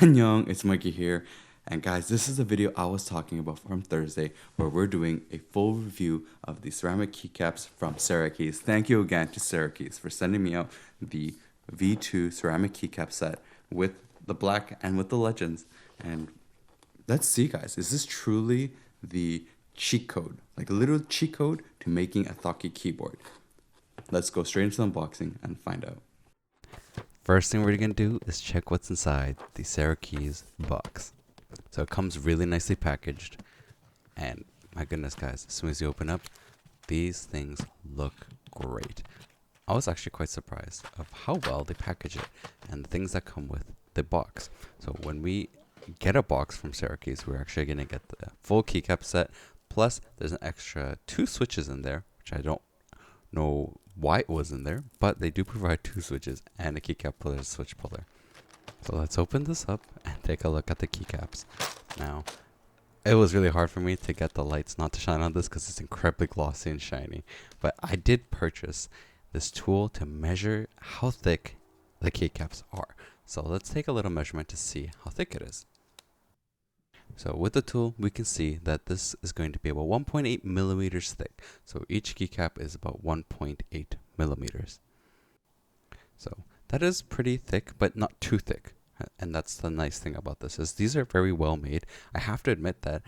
Annyeong, it's Mikey here. And guys, this is the video I was talking about from Thursday where we're doing a full review of the ceramic keycaps from Cerakeys. Thank you again to Cerakeys for sending me out the V2 ceramic keycap set with the black and with the legends. And let's see guys, is this truly the cheat code? Like a literal cheat code to making a Thock keyboard? Let's go straight into the unboxing and find out. First thing we're going to do is check what's inside the Cerakeys box. So it comes really nicely packaged, and my goodness guys, as soon as you open up, these things look great. I was actually quite surprised of how well they package it and the things that come with the box. So when we get a box from Cerakeys, we're actually going to get the full keycap set, plus there's an extra 2 switches in there, which I don't know why it was in there, but they do provide 2 switches and a keycap puller and switch puller. So let's open this up and take a look at the keycaps. Now, it was really hard for me to get the lights not to shine on this because it's incredibly glossy and shiny, but I did purchase this tool to measure how thick the keycaps are. So let's take a little measurement to see how thick it is. So with the tool, we can see that this is going to be about 1.8 millimeters thick. So each keycap is about 1.8 millimeters. So that is pretty thick, but not too thick. And that's the nice thing about this, is these are very well made. I have to admit that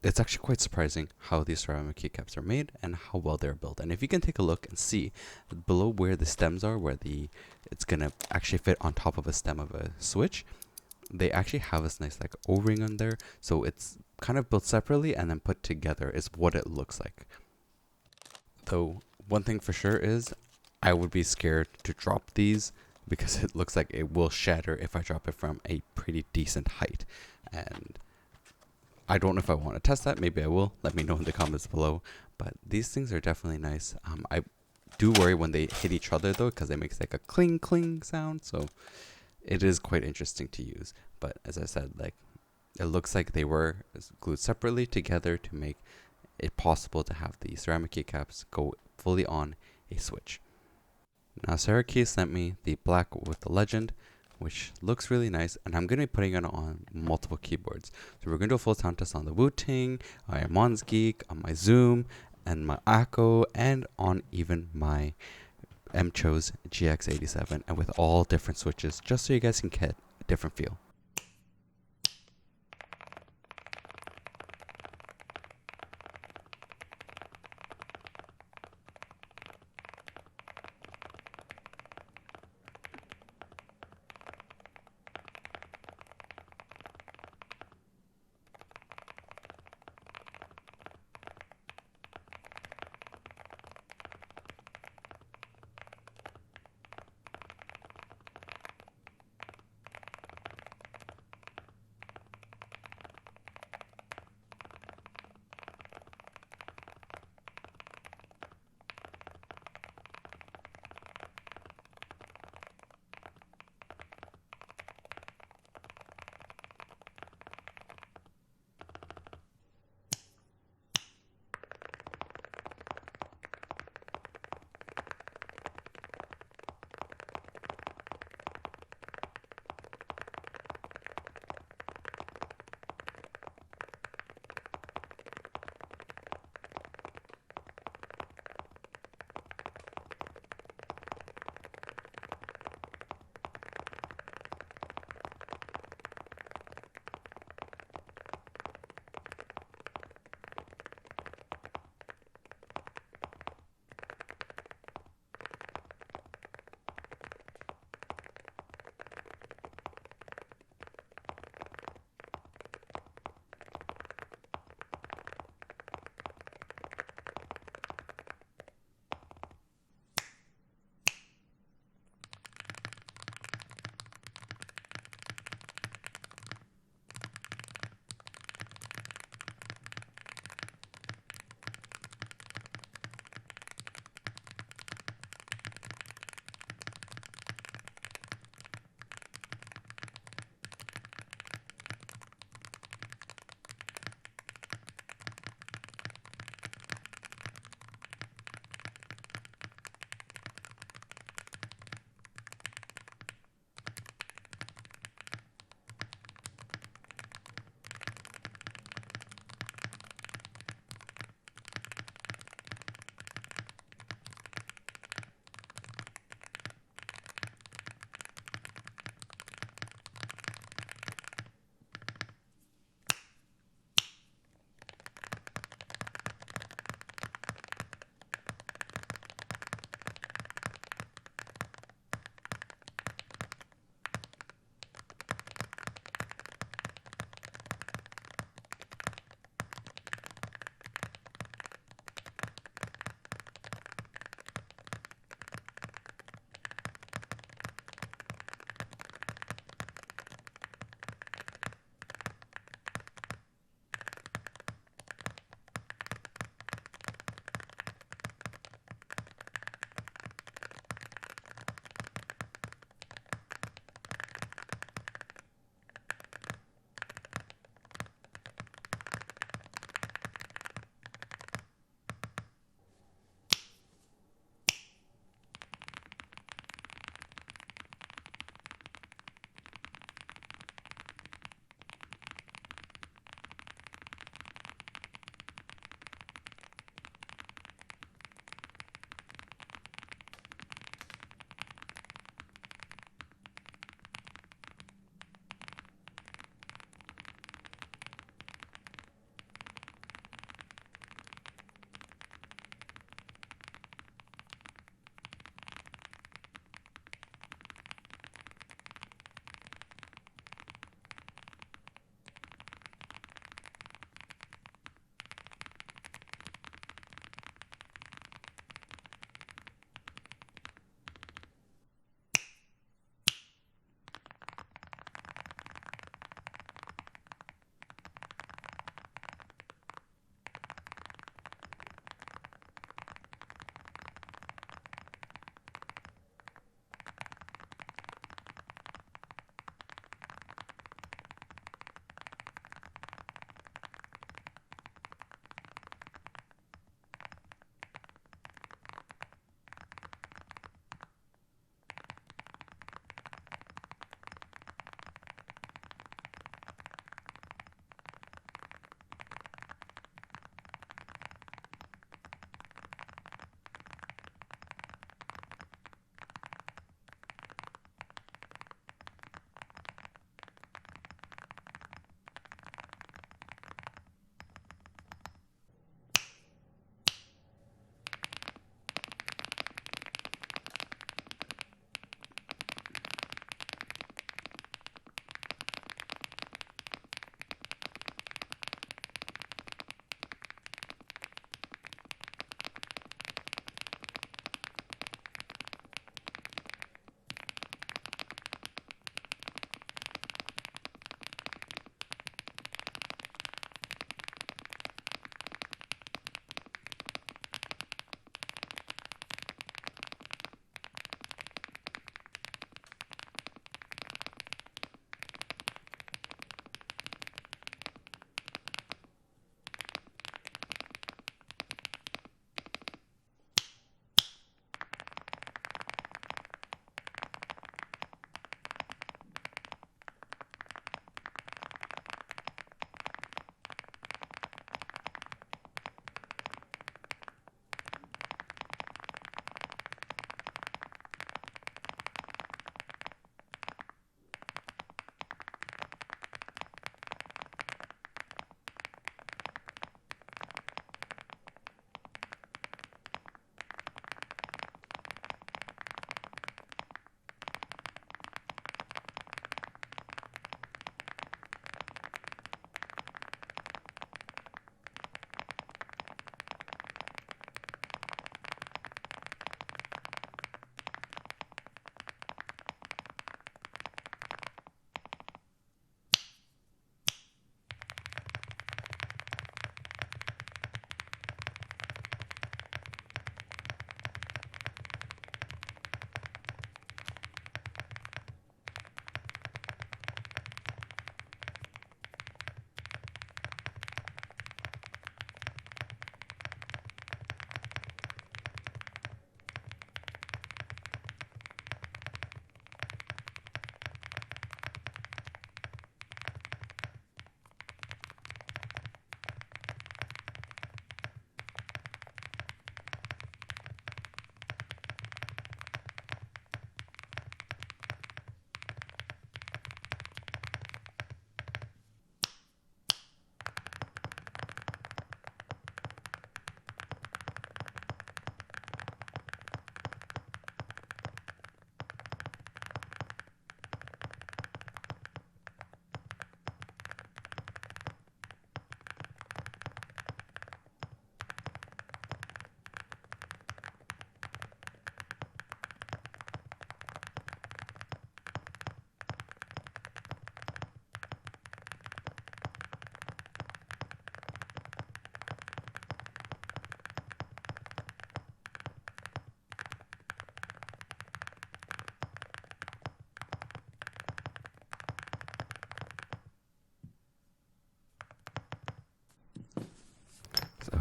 it's actually quite surprising how these ceramic keycaps are made and how well they're built. And if you can take a look and see below where the stems are, where it's gonna actually fit on top of a stem of a switch, they actually have this nice like O-ring on there, so it's kind of built separately and then put together is what it looks like. Though one thing for sure is I would be scared to drop these because it looks like it will shatter if I drop it from a pretty decent height, and I don't know if I want to test that. Maybe I will. Let me know in the comments below. But these things are definitely nice. I do worry when they hit each other though, because it makes like a cling cling sound, so it is quite interesting to use. But as I said, like, it looks like they were glued separately together to make it possible to have the ceramic keycaps go fully on a switch. Now Cerakey sent me the black with the legend, which looks really nice, and I'm going to be putting it on multiple keyboards. So we're going to do a full sound test on the Wooting, on my Monsgeek, on my Zoom, and my Akko, and on even my MCHOSE GX87, and with all different switches, just so you guys can get a different feel.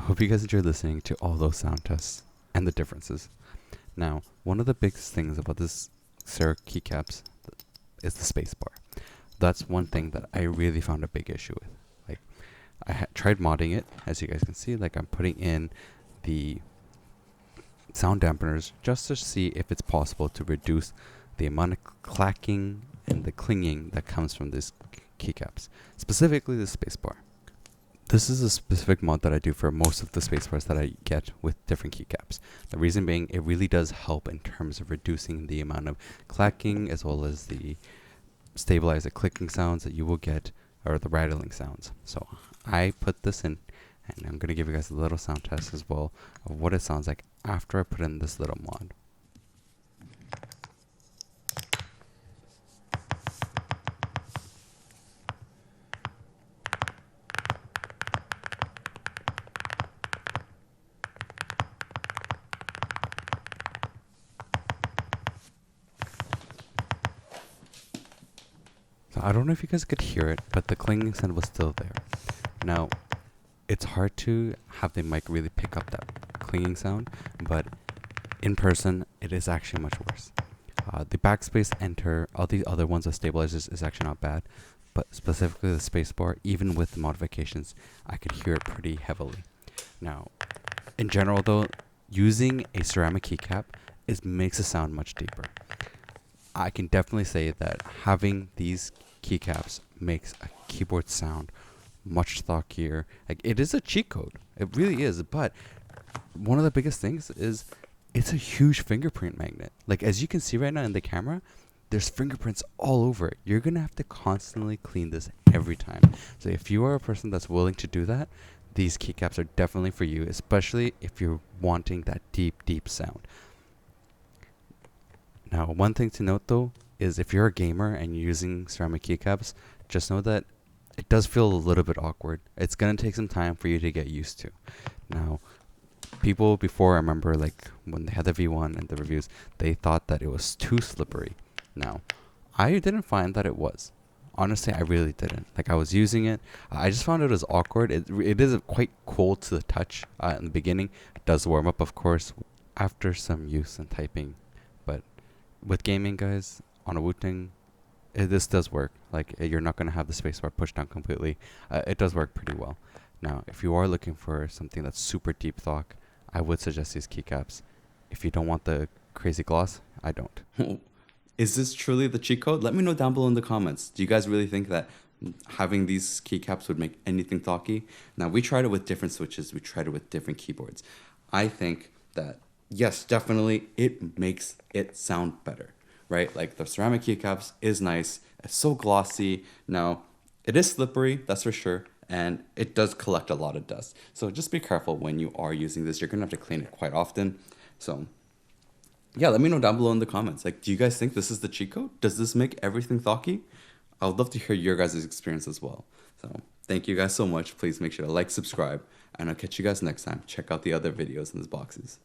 hope you guys enjoyed listening to all those sound tests and the differences. Now, one of the biggest things about this Cerakeys Keycaps is the spacebar. That's one thing that I really found a big issue with. Like, I tried modding it, as you guys can see. Like, I'm putting in the sound dampeners just to see if it's possible to reduce the amount of clacking and the clinging that comes from these keycaps, specifically the spacebar. This is a specific mod that I do for most of the spacebars that I get with different keycaps. The reason being, it really does help in terms of reducing the amount of clacking as well as the stabilize the clicking sounds that you will get, or the rattling sounds. So I put this in, and I'm going to give you guys a little sound test as well of what it sounds like after I put in this little mod. So I don't know if you guys could hear it, but the clanging sound was still there. Now, it's hard to have the mic really pick up that clanging sound, but in person, it is actually much worse. The backspace enter, all the other ones with stabilizers is actually not bad, but specifically the spacebar, even with the modifications, I could hear it pretty heavily. Now, in general though, using a ceramic keycap makes the sound much deeper. I can definitely say that having these keycaps makes a keyboard sound much thockier. Like, it is a cheat code. It really is. But one of the biggest things is it's a huge fingerprint magnet. Like, as you can see right now in the camera, there's fingerprints all over it. You're going to have to constantly clean this every time. So if you are a person that's willing to do that, these keycaps are definitely for you, especially if you're wanting that deep, deep sound. Now, one thing to note though is if you're a gamer and you're using ceramic keycaps, just know that it does feel a little bit awkward. It's going to take some time for you to get used to. Now, people before, I remember like when they had the V1 and the reviews, they thought that it was too slippery. Now, I didn't find that it was. Honestly, I really didn't. Like, I was using it. I just found it as awkward. It is quite cold to the touch in the beginning. It does warm up, of course, after some use and typing. But with gaming, guys, on a Wooting, this does work. Like, you're not going to have the spacebar pushed down completely. It does work pretty well. Now, if you are looking for something that's super deep thock, I would suggest these keycaps. If you don't want the crazy gloss, I don't. Is this truly the cheat code? Let me know down below in the comments. Do you guys really think that having these keycaps would make anything thocky? Now, we tried it with different switches. We tried it with different keyboards. I think that, yes, definitely, it makes it sound better, right? Like, the ceramic keycaps is nice. It's so glossy. Now, it is slippery, that's for sure, and it does collect a lot of dust. So just be careful when you are using this. You're going to have to clean it quite often. So yeah, let me know down below in the comments. Like, do you guys think this is the cheat code? Does this make everything thocky? I would love to hear your guys' experience as well. So thank you guys so much. Please make sure to like, subscribe, and I'll catch you guys next time. Check out the other videos in these boxes.